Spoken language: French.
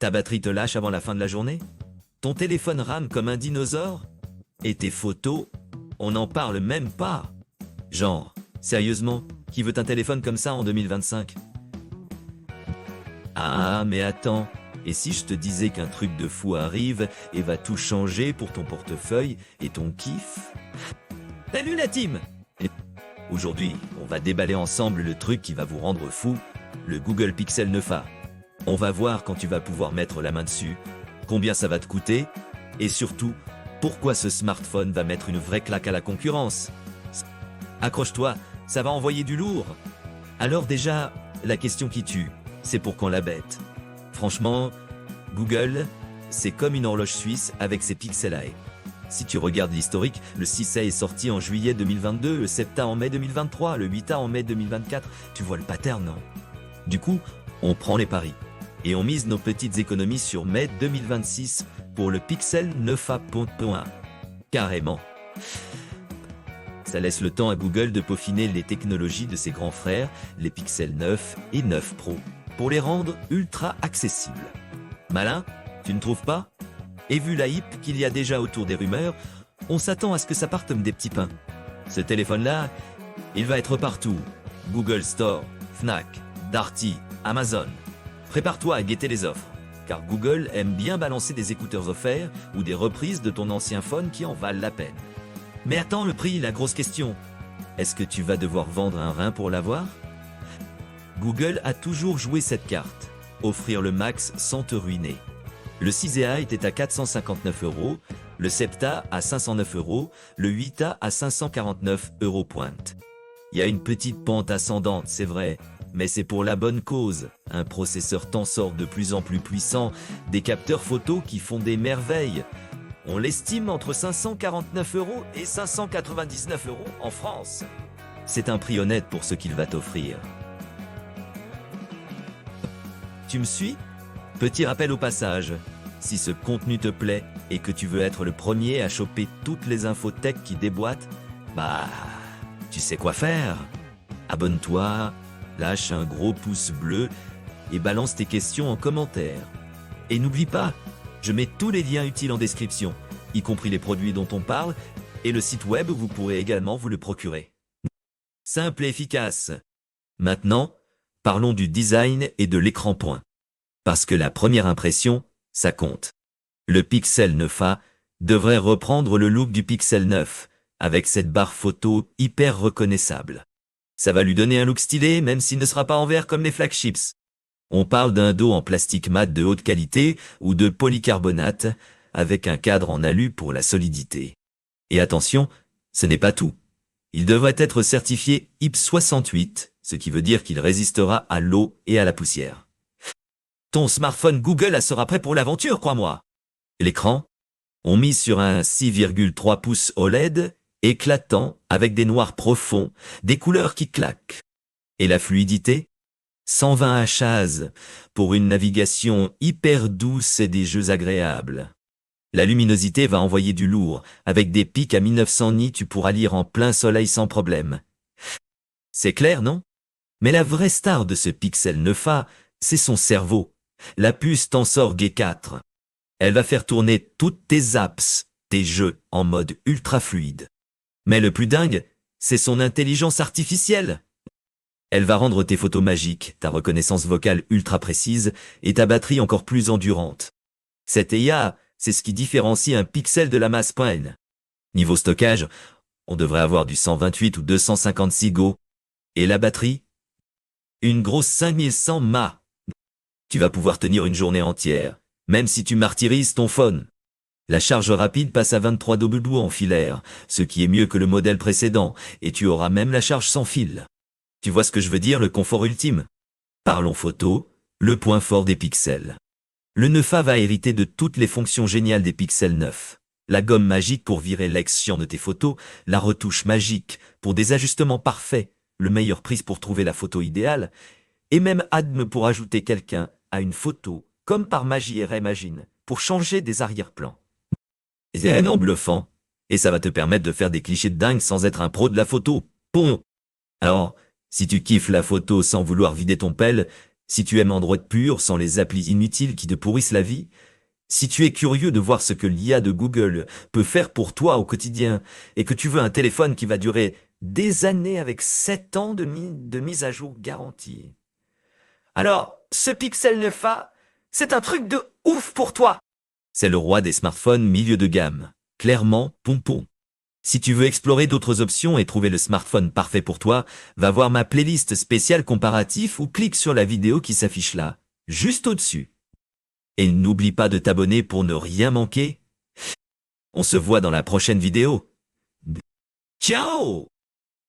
Ta batterie te lâche avant la fin de la journée? Ton téléphone rame comme un dinosaure? Et tes photos? On n'en parle même pas. Genre, sérieusement, qui veut un téléphone comme ça en 2025? Ah, mais attends, et si je te disais qu'un truc de fou arrive et va tout changer pour ton portefeuille et ton kiff? Salut la team! Aujourd'hui, on va déballer ensemble le truc qui va vous rendre fou, le Google Pixel 9a. On va voir quand tu vas pouvoir mettre la main dessus, combien ça va te coûter, et surtout, pourquoi ce smartphone va mettre une vraie claque à la concurrence. Accroche-toi, ça va envoyer du lourd. Alors déjà, la question qui tue, c'est pour quand la bête? Franchement, Google, c'est comme une horloge suisse avec ses pixelae. Si tu regardes l'historique, le 6A est sorti en juillet 2022, le 7A en mai 2023, le 8A en mai 2024. Tu vois le pattern, non? Du coup, on prend les paris. Et on mise nos petites économies sur mai 2026 pour le Pixel 9a.1. Carrément. Ça laisse le temps à Google de peaufiner les technologies de ses grands frères, les Pixel 9 et 9 Pro, pour les rendre ultra accessibles. Malin, tu ne trouves pas? Et vu la hype qu'il y a déjà autour des rumeurs, on s'attend à ce que ça parte comme des petits pains. Ce téléphone-là, il va être partout. Google Store, Fnac, Darty, Amazon. Prépare-toi à guetter les offres, car Google aime bien balancer des écouteurs offerts ou des reprises de ton ancien phone qui en valent la peine. Mais attends le prix, la grosse question. Est-ce que tu vas devoir vendre un rein pour l'avoir? Google a toujours joué cette carte, offrir le max sans te ruiner. Le 6A était à 459 €, le 7A à 509 €, le 8A à 549 € pointe. Il y a une petite pente ascendante, c'est vrai, mais c'est pour la bonne cause. Un processeur Tensor de plus en plus puissant, des capteurs photo qui font des merveilles. On l'estime entre 549 € et 599 € en France. C'est un prix honnête pour ce qu'il va t'offrir. Tu me suis? Petit rappel au passage, si ce contenu te plaît et que tu veux être le premier à choper toutes les infos tech qui déboîtent, bah, tu sais quoi faire. Abonne-toi, lâche un gros pouce bleu et balance tes questions en commentaire. Et n'oublie pas, je mets tous les liens utiles en description, y compris les produits dont on parle et le site web où vous pourrez également vous le procurer. Simple et efficace. Maintenant, parlons du design et de l'écran point. Parce que la première impression, ça compte. Le Pixel 9a devrait reprendre le look du Pixel 9, avec cette barre photo hyper reconnaissable. Ça va lui donner un look stylé, même s'il ne sera pas en verre comme les flagships. On parle d'un dos en plastique mat de haute qualité ou de polycarbonate, avec un cadre en alu pour la solidité. Et attention, ce n'est pas tout. Il devrait être certifié IP 68, ce qui veut dire qu'il résistera à l'eau et à la poussière. Ton smartphone Google sera prêt pour l'aventure, crois-moi. L'écran? On mise sur un 6,3 pouces OLED, éclatant, avec des noirs profonds, des couleurs qui claquent. Et la fluidité? 120 Hz, pour une navigation hyper douce et des jeux agréables. La luminosité va envoyer du lourd, avec des pics à 1900 nits tu pourras lire en plein soleil sans problème. C'est clair, non? Mais la vraie star de ce Pixel 9a, c'est son cerveau, la puce Tensor G4. Elle va faire tourner toutes tes apps, tes jeux, en mode ultra fluide. Mais le plus dingue, c'est son intelligence artificielle. Elle va rendre tes photos magiques, ta reconnaissance vocale ultra précise et ta batterie encore plus endurante. Cette IA, c'est ce qui différencie un pixel de la masse pointe. Niveau stockage, on devrait avoir du 128 ou 256 Go. Et la batterie? Une grosse 5100 mAh. Tu vas pouvoir tenir une journée entière, même si tu martyrises ton phone. La charge rapide passe à 23 W en filaire, ce qui est mieux que le modèle précédent, et tu auras même la charge sans fil. Tu vois ce que je veux dire, le confort ultime? Parlons photo, le point fort des pixels. Le 9a va hériter de toutes les fonctions géniales des Pixel 9. La gomme magique pour virer l'ex-chiant de tes photos, la retouche magique pour des ajustements parfaits, le meilleur prise pour trouver la photo idéale, et même Adme pour ajouter quelqu'un à une photo, comme par magie et Imagine, pour changer des arrière-plans. C'est un nom bluffant, et ça va te permettre de faire des clichés de dingue sans être un pro de la photo. Bon. Alors, si tu kiffes la photo sans vouloir vider ton pelle, Si tu aimes Android pur sans les applis inutiles qui te pourrissent la vie, si tu es curieux de voir ce que l'IA de Google peut faire pour toi au quotidien et que tu veux un téléphone qui va durer des années avec 7 ans de mise à jour garantie. Alors, ce Pixel 9a, c'est un truc de ouf pour toi. C'est le roi des smartphones milieu de gamme. Clairement, pompon. Si tu veux explorer d'autres options et trouver le smartphone parfait pour toi, va voir ma playlist spéciale comparatif ou clique sur la vidéo qui s'affiche là, juste au-dessus. Et n'oublie pas de t'abonner pour ne rien manquer. On se voit dans la prochaine vidéo. Ciao!